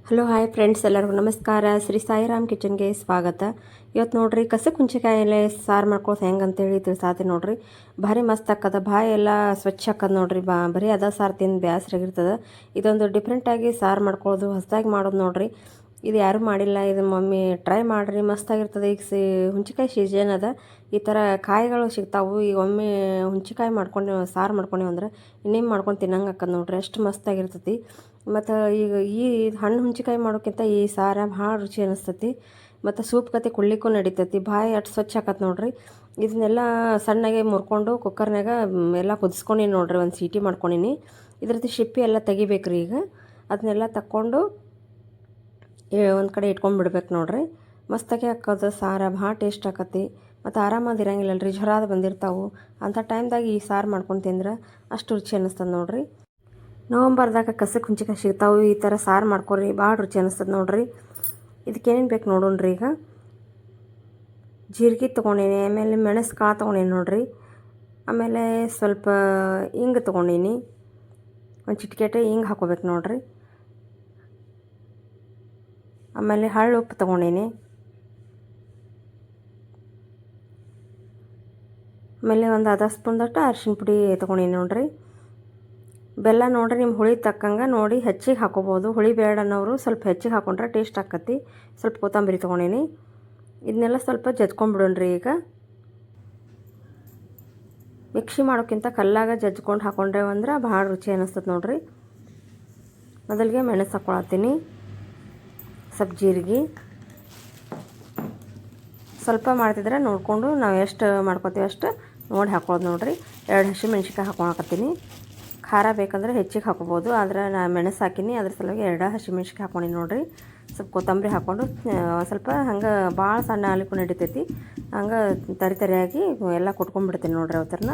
Hello hi friends, ಎಲ್ಲರಿಗೂ ನಮಸ್ಕಾರ. ಶ್ರೀ ಸಾಯಿರಾಮ್ ಕಿಚನ್ಗೆ ಸ್ವಾಗತ. ಇವತ್ತು ನೋಡ್ರಿ ಕಸಕ್ಕೆ ಹುಂಚಿಕಾಯಲ್ಲೇ ಸಾರು ಮಾಡ್ಕೊಳ್ಳೋದು ಹೆಂಗೆ ಅಂತೇಳಿ ತಿಳಿಸಾತಿ ನೋಡ್ರಿ. ಭಾರಿ ಮಸ್ತ್ ಆಕ್ಕದ, ಬಾಯಿ ಎಲ್ಲ ಸ್ವಚ್ಛ ಆಕ್ಕದ ನೋಡ್ರಿ. ಬರೀ ಅದ ಸಾರು ತಿಂದು ಬೇಸರಾಗಿರ್ತದೆ. ಇದೊಂದು ಡಿಫ್ರೆಂಟಾಗಿ ಸಾರು ಮಾಡ್ಕೊಳ್ಳೋದು, ಹೊಸದಾಗಿ ಮಾಡೋದು ನೋಡ್ರಿ. ಇದು ಯಾರೂ ಮಾಡಿಲ್ಲ, ಇದು ಮಮ್ಮಿ ಟ್ರೈ ಮಾಡಿರಿ, ಮಸ್ತಾಗಿರ್ತದೆ. ಈಗ ಹುಂಚಿಕಾಯಿ ಸೀಸನ್ ಅದ, ಈ ಥರ ಕಾಯಿಗಳು ಸಿಗ್ತಾವು. ಈಗ ಒಮ್ಮೆ ಹುಂಚಿಕಾಯಿ ಮಾಡ್ಕೊಂಡು ಸಾರು ಮಾಡ್ಕೊಂಡೇವು ಅಂದ್ರೆ ಇನ್ನೇನು ಮಾಡ್ಕೊಂಡು ತಿನ್ನಂಗೆ ಆಕ್ಕದ ನೋಡ್ರಿ, ಅಷ್ಟು ಮಸ್ತಾಗಿರ್ತೈತಿ. ಮತ್ತು ಈಗ ಈ ಹಣ್ಣು ಹುಂಚಿಕಾಯಿ ಮಾಡೋಕ್ಕಿಂತ ಈ ಸಾರು ಭಾಳ ರುಚಿ ಅನಿಸ್ತೈತಿ. ಮತ್ತು ಸೂಪ್ ಕತೆ ಕುಳ್ಳಿಕ್ಕೂ ನಡಿತೈತಿ, ಬಾಯಿ ಅಷ್ಟು ಸ್ವಚ್ಛ ಆಕತ್ತೆ ನೋಡ್ರಿ. ಇದನ್ನೆಲ್ಲ ಸಣ್ಣಗೆ ಮುರ್ಕೊಂಡು ಕುಕ್ಕರ್ನಾಗ ಎಲ್ಲ ಕುದಿಸ್ಕೊಂಡು ನೋಡ್ರಿ, ಒಂದು ಸೀಟಿ ಮಾಡ್ಕೊಂಡಿನಿ. ಇದ್ರದ್ದು ಶಿಪ್ಪಿ ಎಲ್ಲ ತೆಗಿಬೇಕ್ರಿ. ಈಗ ಅದನ್ನೆಲ್ಲ ತಕ್ಕೊಂಡು ಒಂದು ಕಡೆ ಇಟ್ಕೊಂಡ್ಬಿಡ್ಬೇಕು ನೋಡ್ರಿ. ಮಸ್ತಾಗಿ ಹಾಕೋದು ಸಾರು, ಭಾಳ ಟೇಸ್ಟ್ ಆಕತಿ. ಮತ್ತು ಆರಾಮಾಗಿ ಇರಂಗಿಲ್ಲಲ್ರಿ, ಜ್ವರಾದ ಬಂದಿರ್ತಾವೆ ಅಂಥ ಟೈಮ್ದಾಗ ಈ ಸಾರು ಮಾಡ್ಕೊಂಡು ತಿಂದ್ರೆ ಅಷ್ಟು ರುಚಿ ಅನ್ನಿಸ್ತದೆ ನೋಡ್ರಿ. ನವಂಬರ್ದಾಗ ಕಸಕ್ಕೆ ಹುಂಚಿಕಾಯಿ ಸಿಗ್ತಾವೆ, ಈ ಥರ ಸಾರು ಮಾಡ್ಕೊರಿ, ಭಾಳ ರುಚಿ ಅನ್ನಿಸ್ತದೆ ನೋಡ್ರಿ. ಇದಕ್ಕೇನೇನು ಬೇಕು ನೋಡೋಣ್ರಿ. ಈಗ ಜೀರಿಗೆ ತೊಗೊಂಡೀನಿ, ಆಮೇಲೆ ಮೆಣಸು ಕಾಳು ತೊಗೊಂಡೀನಿ ನೋಡ್ರಿ. ಆಮೇಲೆ ಸ್ವಲ್ಪ ಹಿಂಗೆ ತೊಗೊಂಡೀನಿ, ಒಂದು ಚಿಟಿಕೆಟೆ ಹಿಂಗೆ ಹಾಕೋಬೇಕು ನೋಡ್ರಿ. ಆಮೇಲೆ ಹಳ್ಳು ಉಪ್ಪು ತೊಗೊಂಡೀನಿ. ಆಮೇಲೆ ಒಂದು ಅರ್ಧ ಸ್ಪೂನ್ದಷ್ಟು ಅರಿಶಿನ ಪುಡಿ ತೊಗೊಂಡೀನಿ ನೋಡ್ರಿ. ಬೆಲ್ಲ ನೋಡ್ರಿ ನಿಮ್ಮ ಹುಳಿ ತಕ್ಕಂಗೆ ನೋಡಿ ಹೆಚ್ಚಿಗೆ ಹಾಕೋಬೋದು. ಹುಳಿ ಬೇಡ ಅನ್ನೋರು ಸ್ವಲ್ಪ ಹೆಚ್ಚಿಗೆ ಹಾಕೊಂಡ್ರೆ ಟೇಸ್ಟ್ ಆಕತಿ. ಸ್ವಲ್ಪ ಕೊತ್ತಂಬರಿ ತೊಗೊಂಡೀನಿ. ಇದನ್ನೆಲ್ಲ ಸ್ವಲ್ಪ ಜಜ್ಕೊಂಡ್ಬಿಡೋಣ್ರಿ. ಈಗ ಮಿಕ್ಸಿ ಮಾಡೋಕ್ಕಿಂತ ಕಲ್ಲಾಗ ಜಜ್ಕೊಂಡು ಹಾಕೊಂಡ್ರೆ ಅಂದ್ರೆ ಭಾಳ ರುಚಿ ಅನ್ನಿಸ್ತದೆ ನೋಡ್ರಿ. ಮೊದಲಿಗೆ ಮೆಣಸು ಹಾಕ್ಕೊಳತ್ತೀನಿ, ಸ್ವಲ್ಪ ಜೀರಿಗೆ, ಸ್ವಲ್ಪ ಮಾಡ್ತಿದ್ರೆ ನೋಡಿಕೊಂಡು ನಾವು ಎಷ್ಟು ಮಾಡ್ಕೊತೀವಿ ಅಷ್ಟು ನೋಡಿ ಹಾಕೊಳ್ಳೋದು ನೋಡ್ರಿ. 2 ಹಸಿಮೆಣ್ಸಿಕಾಯಿ ಹಾಕೊಳಕತ್ತೀನಿ. ಖಾರ ಬೇಕಂದ್ರೆ ಹೆಚ್ಚಿಗೆ ಹಾಕೋಬೋದು, ಆದರೆ ನಾನು ಮೆಣಸು ಹಾಕಿನಿ, ಅದ್ರ ಸಲುವಾಗಿ 2 ಹಸಿಮೆಣ್ಸಿಕಾಯಿ ಹಾಕೊಂಡಿನಿ ನೋಡ್ರಿ. ಸ್ವಲ್ಪ ಕೊತ್ತಂಬರಿ ಹಾಕ್ಕೊಂಡು ಸ್ವಲ್ಪ ಹಂಗೆ ಭಾಳ ಸಣ್ಣ ಆಲಿಗೂ ನಡಿತೈತಿ, ಹಂಗೆ ತರಿಯಾಗಿ ಎಲ್ಲ ಕುಟ್ಕೊಂಡ್ಬಿಡ್ತೀನಿ ನೋಡ್ರಿ. ಅವತ್ತರನ್ನ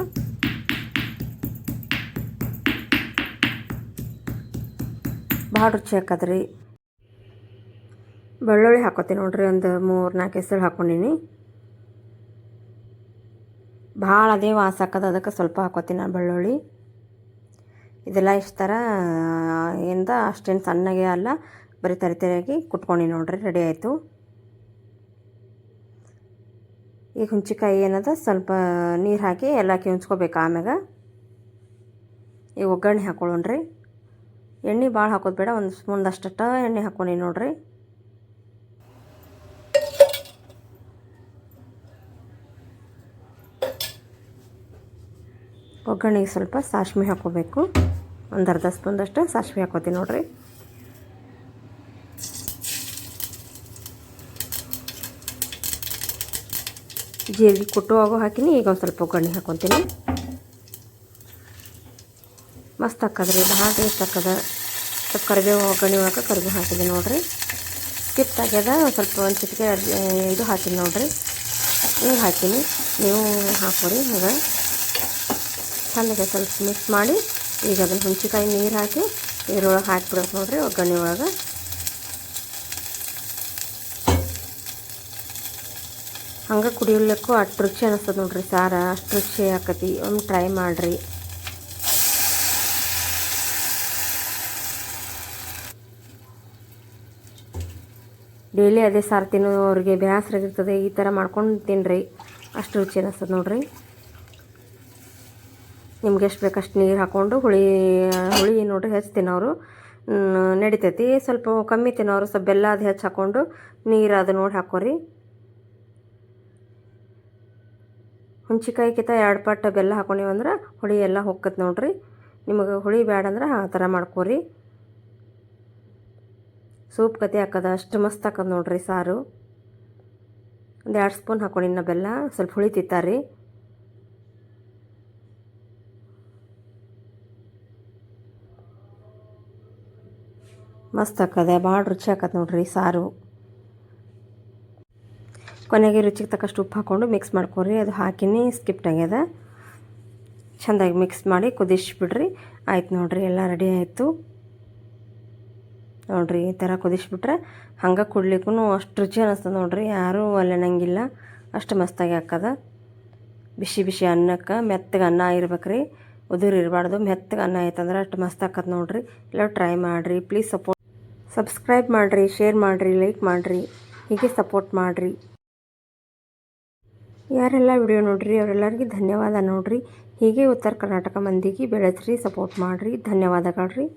ಭಾಳ ರುಚಿ ಹಾಕದ್ರಿ. ಬೆಳ್ಳುಳ್ಳಿ ಹಾಕೋತೀನಿ ನೋಡ್ರಿ, ಒಂದು 3-4 ಹೆಸರು ಹಾಕ್ಕೊಂಡಿನಿ. ಭಾಳ ಅದೇ ವಾಸ ಹಾಕೋದು, ಅದಕ್ಕೆ ಸ್ವಲ್ಪ ಹಾಕೋತೀನಿ ನಾನು ಬೆಳ್ಳುಳ್ಳಿ. ಇದೆಲ್ಲ ಇಷ್ಟು ಥರ ಇಂದ ಅಷ್ಟೇನು ಸಣ್ಣಗೆ ಅಲ್ಲ, ಬರೀ ತರಿಯಾಗಿ ಕುಟ್ಕೊಂಡು ನೋಡ್ರಿ. ರೆಡಿ ಆಯಿತು. ಈಗ ಹುಂಚಿಕಾಯಿ ಏನದ ಸ್ವಲ್ಪ ನೀರು ಹಾಕಿ ಎಲ್ಲ ಕಿವುಚ್ಕೋಬೇಕು. ಆಮ್ಯಾಗ ಈಗ ಒಗ್ಗರಣೆ ಹಾಕೊಳ್ಳೋಣ್ರಿ. ಎಣ್ಣೆ ಭಾಳ ಹಾಕೋದು ಬೇಡ, ಒಂದು ಸ್ಪೂನ್ದಷ್ಟು ಎಣ್ಣೆ ಹಾಕ್ಕೊಂಡು ನೋಡ್ರಿ. ಒಗ್ಗರಣೆಗೆ ಸ್ವಲ್ಪ ಸಾಸಿವೆ ಹಾಕೋಬೇಕು, ಒಂದು ಅರ್ಧ ಸ್ಪೂನ್ದಷ್ಟು ಸಾಸಿವೆ ಹಾಕೋತೀನಿ ನೋಡ್ರಿ. ಜೀರಿಗೆ ಕುಟ್ಟುವಾಗೂ ಹಾಕಿನಿ. ಈಗ ಒಂದು ಸ್ವಲ್ಪ ಒಗ್ಗರಣೆ ಹಾಕೊತೀನಿ. ಮಸ್ತ್ ಹಾಕದ್ರಿ, ಭಾಳ ಟೇಸ್ಟ್ ಹಾಕದ. ಸ್ವಲ್ಪ ಕರಿಬೇವು, ಒಗ್ಗರಣೆ ಒಳಗೆ ಕರಿಬೇವು ಹಾಕಿದೆ ನೋಡ್ರಿ. ಸ್ಕಿಪ್ ಆಗ್ಯದ, ಸ್ವಲ್ಪ ಒಂದು ಚಿಟಿಕೆ ಇದು ಹಾಕಿನಿ ನೋಡ್ರಿ. ಹಿಂಗೆ ಹಾಕಿನಿ, ನೀವು ಹಾಕೋರಿ. ಹಾಗೆ ಚೆಂದಾಗೆ ಸ್ವಲ್ಪ ಮಿಕ್ಸ್ ಮಾಡಿ ಈಗ ಅದನ್ನು ಹುಂಚಿಕಾಯಿ ನೀರು ಹಾಕಿ ನೀರೊಳಗೆ ಹಾಕಿಬಿಡೋದು ನೋಡ್ರಿ, ಒಗ್ಗರಣೆ ಒಳಗೆ. ಹಂಗೆ ಕುಡಿಯಲಿಕ್ಕೂ ಅಷ್ಟು ರುಚಿ ಅನ್ನಿಸ್ತದೆ ನೋಡ್ರಿ ಸಾರು, ಅಷ್ಟು ರುಚಿ ಆಕತಿ. ಒಮ್ಮೆ ಟ್ರೈ ಮಾಡಿರಿ. ಡೈಲಿ ಅದೇ ಸಾರು ತಿನ್ನೋರಿಗೆ ಬೇಸರಾಗಿರ್ತದೆ, ಈ ಥರ ಮಾಡ್ಕೊಂಡು ತಿನ್ನಿರಿ, ಅಷ್ಟು ರುಚಿ ಅನ್ನಿಸ್ತದೆ ನೋಡ್ರಿ. ನಿಮ್ಗೆ ಎಷ್ಟು ಬೇಕಷ್ಟು ನೀರು ಹಾಕ್ಕೊಂಡು ಹುಳಿ ನೋಡ್ರಿ ಹೆಚ್ಚು ತಿನ್ನೋರು ನಡಿತೈತಿ, ಸ್ವಲ್ಪ ಕಮ್ಮಿ ತಿನ್ನೋರು ಸ್ವಲ್ಪ ಬೆಲ್ಲ ಅದು ಹೆಚ್ಚು ಹಾಕ್ಕೊಂಡು ನೀರು ಅದು ನೋಡಿ ಹಾಕೋರಿ. ಹುಂಚಿಕಾಯಿಗಿಂತ 2 ಪಟ್ಟು ಬೆಲ್ಲ ಹಾಕೊಂಡಿವಿ ಅಂದ್ರೆ ಹುಳಿ ಎಲ್ಲ ಹೋಗ್ತದೆ ನೋಡ್ರಿ. ನಿಮಗೆ ಹುಳಿ ಬೇಡ ಅಂದ್ರೆ ಆ ಥರ ಮಾಡ್ಕೋರಿ. ಸೂಪ್ ಕತೆ ಹಾಕೋದ ಅಷ್ಟು ಮಸ್ತ್ ಹಾಕೋದು ನೋಡ್ರಿ ಸಾರು. ಒಂದು 2 ಸ್ಪೂನ್ ಹಾಕೊಂಡಿನ ಬೆಲ್ಲ, ಸ್ವಲ್ಪ ಹುಳಿ ತಿಂತಾರಿ. ಮಸ್ತ್ ಹಾಕದೆ, ಭಾಳ ರುಚಿ ಹಾಕತ್ತೆ ನೋಡ್ರಿ ಸಾರು. ಕೊನೆಗೆ ರುಚಿಗೆ ತಕ್ಕಷ್ಟು ಉಪ್ಪು ಹಾಕ್ಕೊಂಡು ಮಿಕ್ಸ್ ಮಾಡ್ಕೊರಿ. ಅದು ಹಾಕಿನಿ, ಸ್ಕಿಪ್ ಆಗ್ಯದ. ಚೆಂದಾಗಿ ಮಿಕ್ಸ್ ಮಾಡಿ ಕುದಿಸ್ಬಿಡ್ರಿ. ಆಯ್ತು ನೋಡ್ರಿ, ಎಲ್ಲ ರೆಡಿ ಆಯಿತು ನೋಡ್ರಿ. ಈ ಥರ ಕುದಿಸ್ಬಿಟ್ರೆ ಹಂಗೆ ಕುಡ್ಲಿಕ್ಕೂ ಅಷ್ಟು ರುಚಿ ಅನ್ನಿಸ್ತದೆ ನೋಡ್ರಿ. ಯಾರೂ ಒಲ್ಲೆನಂಗಿಲ್ಲ, ಅಷ್ಟು ಮಸ್ತಾಗಿ ಹಾಕದ. ಬಿಸಿ ಬಿಸಿ ಅನ್ನಕ್ಕೆ ಮೆತ್ತಗೆ ಅನ್ನ ಇರ್ಬೇಕ್ರಿ, ಉದುರು ಇರಬಾರ್ದು. ಮೆತ್ತಗೆ ಅನ್ನ ಆಯ್ತಂದ್ರೆ ಅಷ್ಟು ಮಸ್ತ್ ಹಾಕತ್ತೆ ನೋಡ್ರಿ. ಎಲ್ಲ ಟ್ರೈ ಮಾಡಿರಿ. ಪ್ಲೀಸ್ ಸಪೋರ್ಟ್ ಸಬ್ಸ್ಕ್ರೈಬ್ ಮಾಡಿರಿ, ಶೇರ್ ಮಾಡಿರಿ, ಲೈಕ್ ಮಾಡಿರಿ, ಹೀಗೆ ಸಪೋರ್ಟ್ ಮಾಡಿರಿ. ಯಾರೆಲ್ಲ ವಿಡಿಯೋ ನೋಡ್ರಿ ಅವರೆಲ್ಲರಿಗೂ ಧನ್ಯವಾದ ನೋಡ್ರಿ. ಹೀಗೆ ಉತ್ತರ ಕರ್ನಾಟಕ ಮಂದಿಗೆ ಬೆಳೆಸ್ರಿ, ಸಪೋರ್ಟ್ ಮಾಡಿರಿ. ಧನ್ಯವಾದಗಳು ರೀ.